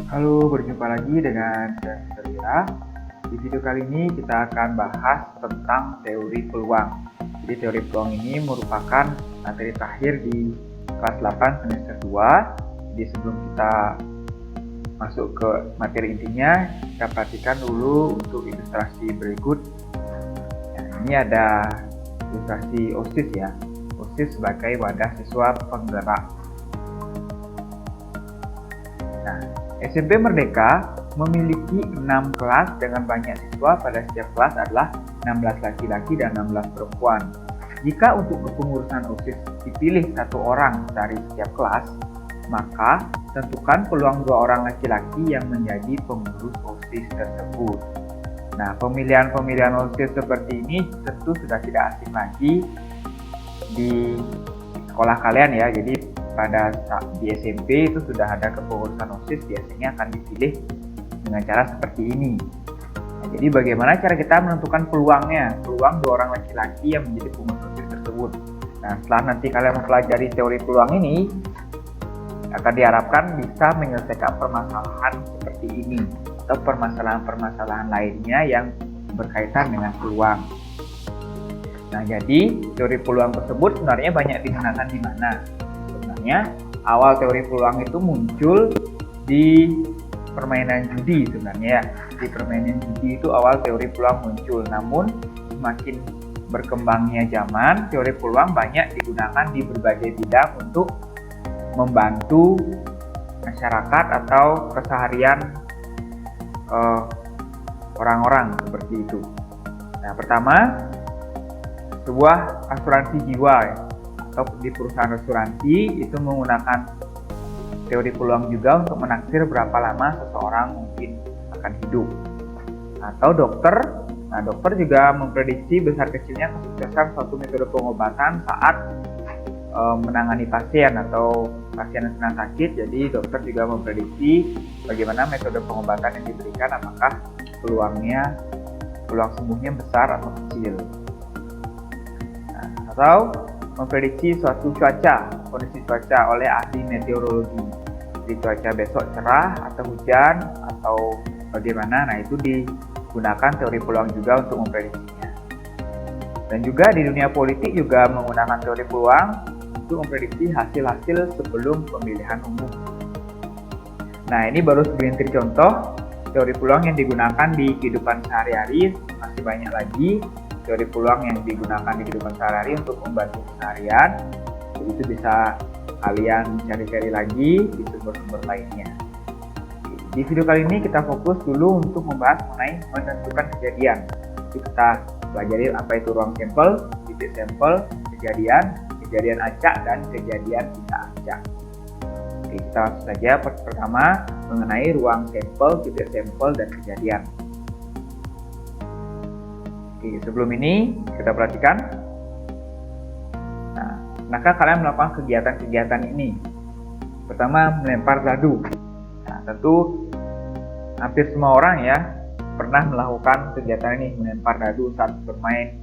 Halo, berjumpa lagi dengan saya Surya. Di video kali ini kita akan bahas tentang teori peluang. Jadi teori peluang ini merupakan materi terakhir di kelas 8 semester 2. Jadi sebelum kita masuk ke materi intinya, kita perhatikan dulu untuk ilustrasi berikut. Nah, ini ada ilustrasi OSIS ya. OSIS sebagai wadah siswa penggerak. Nah, SMP Merdeka memiliki 6 kelas dengan banyak siswa. Pada setiap kelas adalah 16 laki-laki dan 16 perempuan. Jika untuk kepengurusan OSIS dipilih satu orang dari setiap kelas, maka tentukan peluang 2 orang laki-laki yang menjadi pengurus OSIS tersebut. Nah, pemilihan OSIS seperti ini tentu sudah tidak asing lagi di sekolah kalian ya. Jadi di SMP itu sudah ada kepengurusan OSIS, biasanya akan dipilih dengan cara seperti ini. Nah, jadi bagaimana cara kita menentukan peluang 2 orang laki-laki yang menjadi pengurus OSIS tersebut. Nah, setelah nanti kalian mempelajari teori peluang ini, akan diharapkan bisa menyelesaikan permasalahan seperti ini atau permasalahan-permasalahan lainnya yang berkaitan dengan peluang. Nah, jadi teori peluang tersebut sebenarnya banyak digunakan di mana? Awal teori peluang itu muncul di permainan judi sebenarnya. Di permainan judi itu awal teori peluang muncul. Namun semakin berkembangnya zaman, teori peluang banyak digunakan di berbagai bidang untuk membantu masyarakat atau keseharian orang-orang seperti itu. Nah, pertama, sebuah asuransi jiwa atau di perusahaan asuransi itu menggunakan teori peluang juga untuk menaksir berapa lama seseorang mungkin akan hidup. Atau dokter, nah dokter juga memprediksi besar kecilnya kesuksesan suatu metode pengobatan saat menangani pasien atau pasien yang sedang sakit. Jadi dokter juga memprediksi bagaimana metode pengobatan yang diberikan, apakah peluang sembuhnya besar atau kecil. Nah, atau memprediksi suatu kondisi cuaca oleh ahli meteorologi. Jadi cuaca besok cerah atau hujan atau bagaimana, nah itu digunakan teori peluang juga untuk memprediksinya. Dan juga di dunia politik juga menggunakan teori peluang untuk memprediksi hasil-hasil sebelum pemilihan umum. Nah, ini baru segelintir contoh teori peluang yang digunakan di kehidupan sehari-hari. Masih banyak lagi teori peluang yang digunakan di kehidupan sehari-hari untuk membantu keseharian. Jadi itu bisa kalian cari-cari lagi di sumber-sumber lainnya. Di video kali ini kita fokus dulu untuk membahas mengenai menentukan kejadian. Jadi kita pelajari apa itu ruang sampel, titik sampel, kejadian acak, dan kejadian tidak acak. Oke, kita langsung saja. Pertama mengenai ruang sampel, titik sampel, dan kejadian. Oke, sebelum ini kita perhatikan. Nah, maka kalian melakukan kegiatan-kegiatan ini. Pertama, melempar dadu. Nah, tentu hampir semua orang ya pernah melakukan kegiatan ini, melempar dadu saat bermain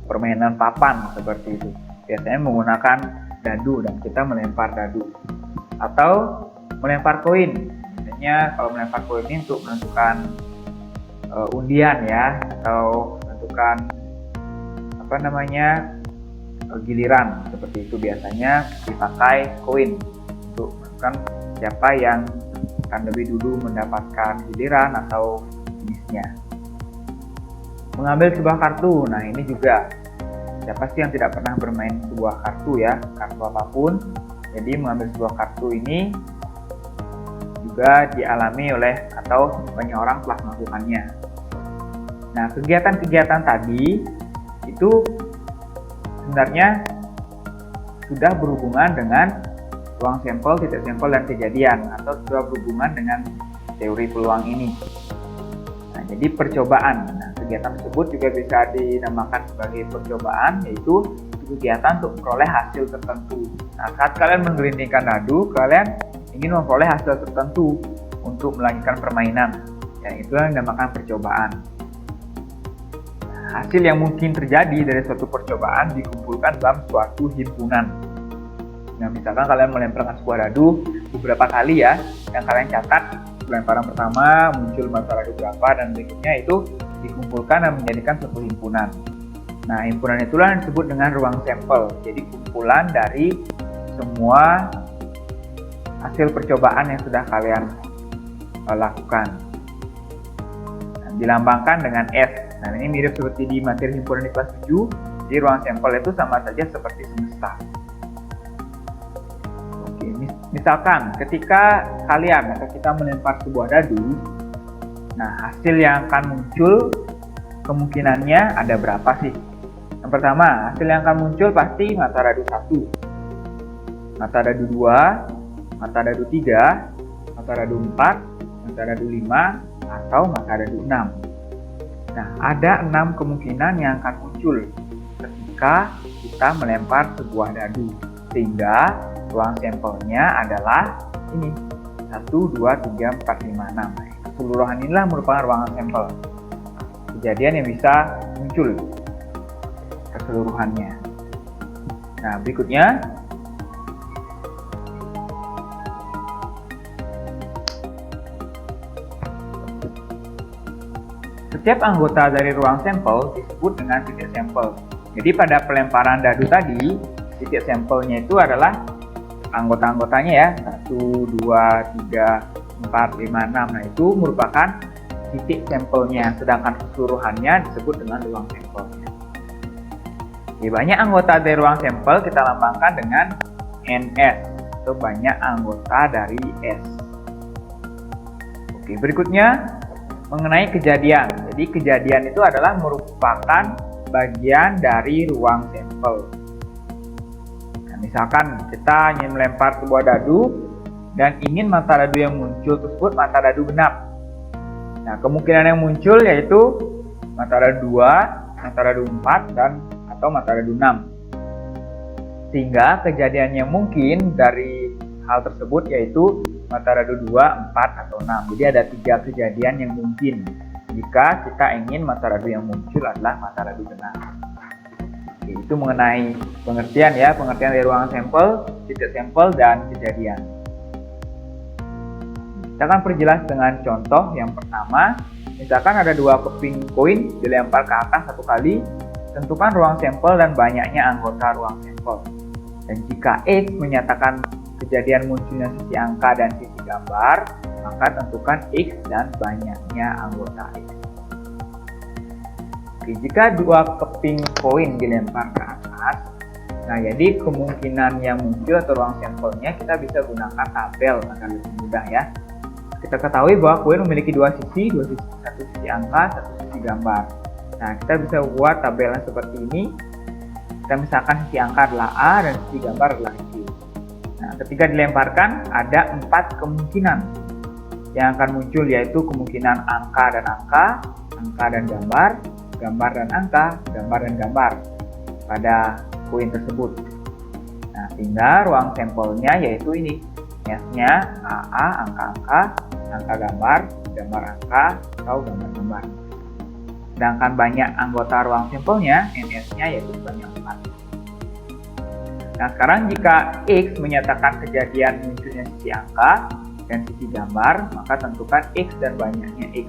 permainan papan seperti itu. Biasanya menggunakan dadu dan kita melempar dadu. Atau melempar koin. Biasanya kalau melempar koin ini untuk menentukan undian ya, atau menentukan giliran seperti itu. Biasanya dipakai koin untuk menentukan siapa yang akan lebih dulu mendapatkan giliran atau jenisnya. Mengambil sebuah kartu, nah ini juga siapa sih yang tidak pernah bermain sebuah kartu ya, kartu apapun. Jadi mengambil sebuah kartu ini juga dialami oleh atau banyak orang telah melakukannya. Nah, kegiatan-kegiatan tadi itu sebenarnya sudah berhubungan dengan ruang sampel, titik sampel, dan kejadian, atau sudah berhubungan dengan teori peluang ini. Nah, jadi percobaan. Nah, kegiatan tersebut juga bisa dinamakan sebagai percobaan, yaitu kegiatan untuk memperoleh hasil tertentu. Nah, saat kalian menggelindingkan dadu, kalian ingin memperoleh hasil tertentu untuk melanjutkan permainan. Ya, itulah yang dinamakan percobaan. Nah, hasil yang mungkin terjadi dari suatu percobaan dikumpulkan dalam suatu himpunan. Nah, misalkan kalian melemparkan sebuah dadu, beberapa kali ya, yang kalian catat pelemparan pertama muncul mata radu berapa dan berikutnya itu dikumpulkan dan menjadikan satu himpunan. Nah, himpunan itulah yang disebut dengan ruang sampel. Jadi kumpulan dari semua hasil percobaan yang sudah kalian lakukan. Nah, dilambangkan dengan S. Nah, ini mirip seperti di materi himpunan di kelas 7. Jadi ruang sampel itu sama saja seperti semesta. Oke, misalkan ketika kalian atau kita melempar sebuah dadu, nah hasil yang akan muncul kemungkinannya ada berapa sih? Yang pertama, hasil yang akan muncul pasti mata radu 1, mata radu 2, mata radu 3, mata radu 4, mata radu 5, atau mata radu 6. Nah, ada 6 kemungkinan yang akan muncul ketika kita melempar sebuah dadu. Sehingga ruang sampelnya adalah ini, 1, 2, 3, 4, 5, 6. Nah, keseluruhan inilah merupakan ruangan sampel. Kejadian yang bisa muncul keseluruhannya. Nah, berikutnya setiap anggota dari ruang sampel disebut dengan titik sampel. Jadi pada pelemparan dadu tadi, titik sampelnya itu adalah anggota-anggotanya ya, 1, 2, 3, 4, 5, 6. Nah, itu merupakan titik sampelnya, sedangkan keseluruhannya disebut dengan ruang sampelnya. Oke, banyak anggota dari ruang sampel kita lambangkan dengan NS, atau banyak anggota dari S. Oke, berikutnya mengenai kejadian. Jadi kejadian itu adalah merupakan bagian dari ruang sampel. Nah, misalkan kita ingin melempar sebuah dadu dan ingin mata dadu yang muncul tersebut mata dadu genap. Nah, kemungkinan yang muncul yaitu mata dadu 2, mata dadu 4, dan atau mata dadu 6. Sehingga kejadian yang mungkin dari hal tersebut yaitu mata radu 2, 4, atau 6. Jadi ada 3 kejadian yang mungkin jika kita ingin mata radu yang muncul adalah mata radu genap. Oke, itu mengenai pengertian ya, pengertian dari ruangan sampel, titik sampel, dan kejadian. Kita akan perjelas dengan contoh yang pertama. Misalkan ada 2 keping koin dilempar ke atas 1 kali, tentukan ruang sampel dan banyaknya anggota ruang sampel. Dan jika X menyatakan kejadian munculnya sisi angka dan sisi gambar, maka tentukan X dan banyaknya anggota X. Oke, jika 2 keping koin dilempar ke atas, nah jadi kemungkinan yang muncul atau ruang sampelnya kita bisa gunakan tabel agar lebih mudah ya. Kita ketahui bahwa koin memiliki 2 sisi, satu sisi angka, satu sisi gambar. Nah, kita bisa buat tabelnya seperti ini. Kita misalkan sisi angka adalah A dan sisi gambar adalah Q. Nah, ketika dilemparkan ada 4 kemungkinan yang akan muncul, yaitu kemungkinan angka dan angka, angka dan gambar, gambar dan angka, gambar dan gambar pada koin tersebut. Nah, sehingga ruang sampelnya yaitu ini, S-nya AA, angka-angka, angka gambar, gambar angka, atau gambar-gambar. Sedangkan banyak anggota ruang sampelnya, NS-nya yaitu sebanyak 4. Nah, sekarang jika X menyatakan kejadian munculnya sisi angka dan sisi gambar, maka tentukan X dan banyaknya X.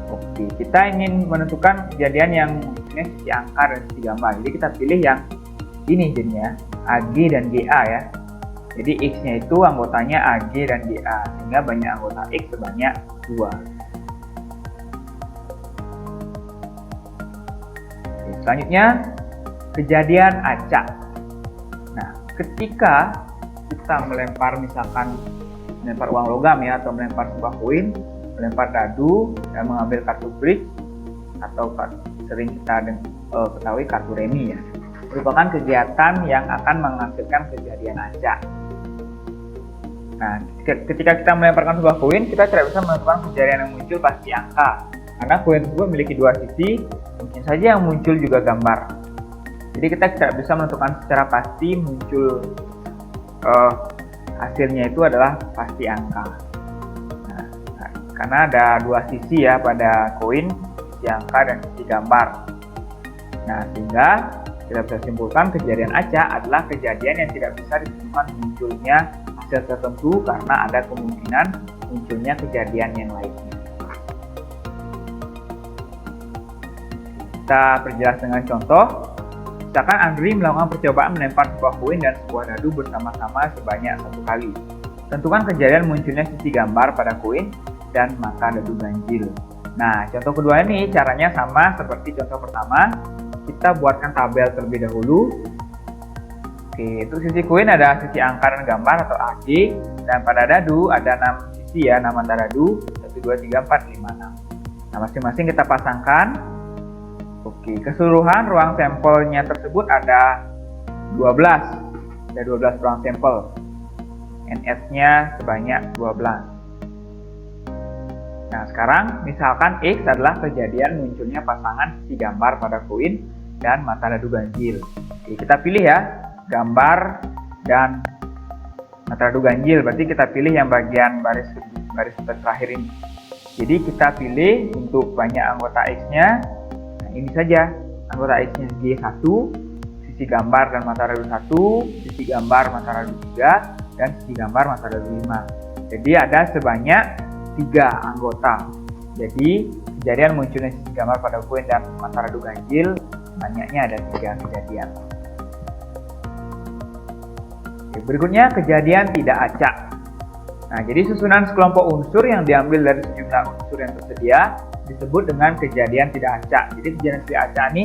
Oke, kita ingin menentukan kejadian yang munculnya sisi angka dan sisi gambar. Jadi kita pilih yang ini jadinya, AG dan GA ya. Jadi X-nya itu anggotanya AG dan GA, sehingga banyak anggota X sebanyak 2. Selanjutnya, kejadian acak. Nah, ketika kita melempar misalkan melempar uang logam ya, atau melempar sebuah koin, melempar dadu, dan mengambil kartu bridge, atau sering kita ketahui kartu remi ya, merupakan kegiatan yang akan menghasilkan kejadian acak. Nah, ketika kita melemparkan sebuah koin, kita tidak bisa menentukan kejadian yang muncul pasti angka, karena koin tersebut memiliki 2 sisi. Mungkin saja yang muncul juga gambar. Jadi kita tidak bisa menentukan secara pasti muncul hasilnya itu adalah pasti angka. Nah, karena ada 2 sisi ya pada koin, sisi angka dan sisi gambar. Nah, sehingga kita bisa simpulkan kejadian acak adalah kejadian yang tidak bisa ditentukan munculnya hasil bisa tertentu karena ada kemungkinan munculnya kejadian yang lainnya. Kita perjelas dengan contoh. Misalkan Andri melakukan percobaan melempar sebuah koin dan sebuah dadu bersama-sama sebanyak 1 kali. Tentukan kejadian munculnya sisi gambar pada koin dan mata dadu ganjil. Nah, contoh kedua ini caranya sama seperti contoh pertama. Kita buatkan tabel terlebih dahulu. Oke, untuk sisi koin ada sisi angka dan gambar atau AG, dan pada dadu ada 6 sisi ya, 6 mata dadu, 1, 2, 3, 4, 5, 6. Nah, masing-masing kita pasangkan. Oke, keseluruhan ruang sampelnya tersebut ada 12. Ada 12 ruang sampel. NS-nya sebanyak 12. Nah, sekarang misalkan X adalah kejadian munculnya pasangan sisi gambar pada koin dan mata dadu ganjil. Oke, kita pilih ya, gambar dan mata dadu ganjil. Berarti kita pilih yang bagian baris terakhir ini. Jadi kita pilih untuk banyak anggota X-nya. Ini saja, anggota X-nya G1, sisi gambar dan mata dadu 1, sisi gambar mata dadu 3, dan sisi gambar mata dadu 5. Jadi ada sebanyak 3 anggota. Jadi kejadian munculnya sisi gambar pada koin dan mata dadu ganjil banyaknya ada 3 kejadian. Oke, berikutnya kejadian tidak acak. Nah, jadi susunan sekelompok unsur yang diambil dari sejumlah unsur yang tersedia disebut dengan kejadian tidak acak. Jadi kejadian tidak acak ini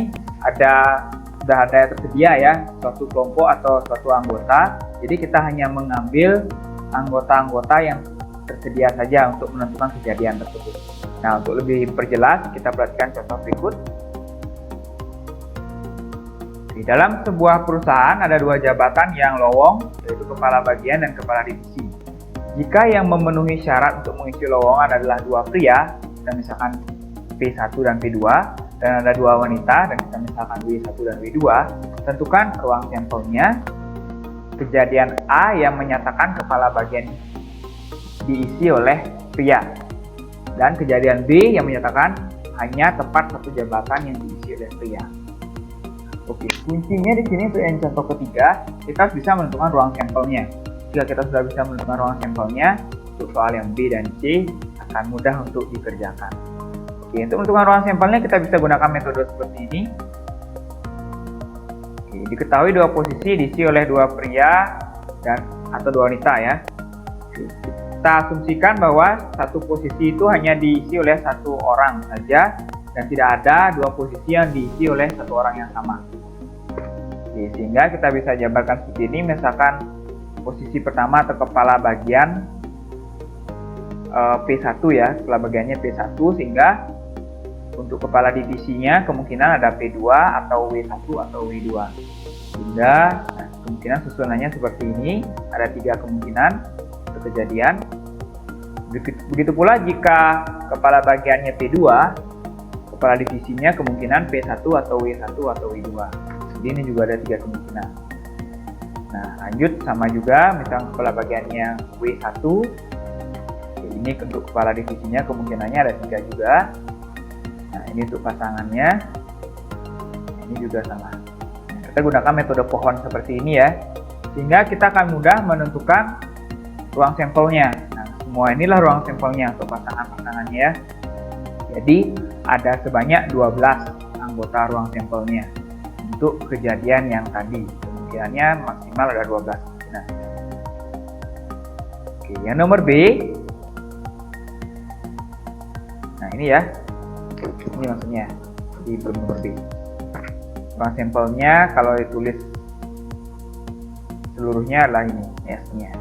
sudah ada tersedia ya, suatu kelompok atau suatu anggota. Jadi kita hanya mengambil anggota-anggota yang tersedia saja untuk menentukan kejadian tersebut. Nah, untuk lebih perjelas kita perhatikan contoh berikut. Di dalam sebuah perusahaan ada 2 jabatan yang lowong, yaitu kepala bagian dan kepala divisi. Jika yang memenuhi syarat untuk mengisi lowongan adalah 2 pria, kita misalkan P1 dan P2, dan ada 2 wanita, dan kita misalkan W1 dan W2, tentukan ruang sampelnya. Kejadian A yang menyatakan kepala bagian diisi oleh pria, dan kejadian B yang menyatakan hanya tepat 1 jabatan yang diisi oleh pria. Oke, kuncinya di sini untuk yang contoh ketiga, kita bisa menentukan ruang sampelnya. Jika kita sudah bisa menentukan ruang sampelnya, untuk soal yang B dan C akan mudah untuk dikerjakan. Oke, untuk menentukan ruang sampelnya kita bisa gunakan metode seperti ini. Oke, diketahui 2 posisi diisi oleh 2 pria dan atau 2 wanita ya. Oke, kita asumsikan bahwa satu posisi itu hanya diisi oleh 1 orang saja dan tidak ada 2 posisi yang diisi oleh 1 orang yang sama. Oke, sehingga kita bisa jabarkan seperti ini. Misalkan posisi pertama atau kepala bagian P1 ya, kepala bagiannya P1, sehingga untuk kepala divisinya kemungkinan ada P2 atau W1 atau W2. Sehingga kemungkinan susunannya seperti ini, ada 3 kemungkinan untuk kejadian. Begitu pula jika kepala bagiannya P2, kepala divisinya kemungkinan P1 atau W1 atau W2. Jadi ini juga ada 3 kemungkinan. Nah, lanjut sama juga, misalnya kepala bagiannya W1. Ini untuk kepala divisinya kemungkinannya ada 3 juga. Nah, ini untuk pasangannya. Ini juga sama. Nah, kita gunakan metode pohon seperti ini ya, sehingga kita akan mudah menentukan ruang sampelnya. Nah, semua inilah ruang sampelnya untuk pasangan-pasangannya ya. Jadi ada sebanyak 12 anggota ruang sampelnya untuk kejadian yang tadi. Kemungkinannya maksimal ada 12 kemungkinan. Oke, yang nomor B. Nah, ini ya. Ini maksudnya. Jadi belum nomor B. Ruang sampelnya kalau ditulis seluruhnya adalah ini, S-nya.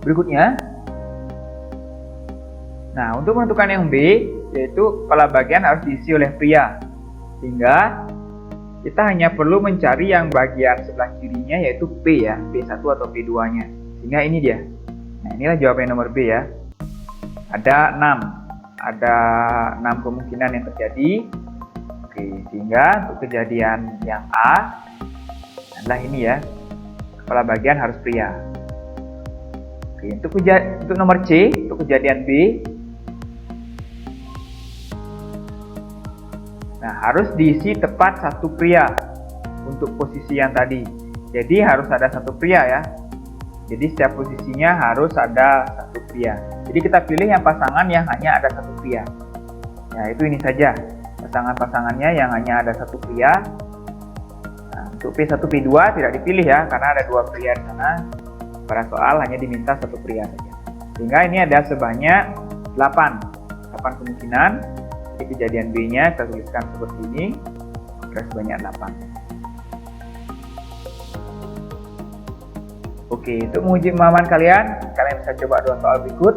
Berikutnya. Nah, untuk menentukan yang B, yaitu kepala bagian harus diisi oleh pria. Sehingga kita hanya perlu mencari yang bagian sebelah kirinya, yaitu P ya, P1 atau P2-nya. Sehingga ini dia. Nah, inilah jawaban nomor B ya. Ada 6. Ada 6 kemungkinan yang terjadi. Oke, sehingga untuk kejadian yang A adalah ini ya. Kepala bagian harus pria. Oke, untuk nomor C, untuk kejadian B, nah, harus diisi tepat 1 pria untuk posisi yang tadi. Jadi harus ada 1 pria ya. Jadi setiap posisinya harus ada satu pria. Jadi kita pilih yang pasangan yang hanya ada satu pria. Ya, itu ini saja. Pasangan-pasangannya yang hanya ada satu pria. Nah, untuk P1, P2 tidak dipilih ya, karena ada dua pria di sana. Pada soal hanya diminta satu pria saja. Sehingga ini ada sebanyak 8 kemungkinan. Jadi kejadian B-nya kita tuliskan seperti ini. Ada sebanyak 8. Oke, untuk menguji pemahaman kalian bisa coba dua soal berikut.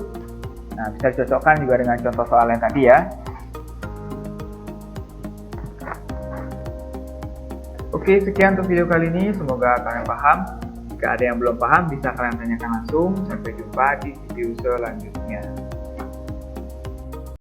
Nah, bisa dicocokkan juga dengan contoh soal yang tadi ya. Oke, sekian untuk video kali ini. Semoga kalian paham. Jika ada yang belum paham, bisa kalian tanyakan langsung. Sampai jumpa di video selanjutnya.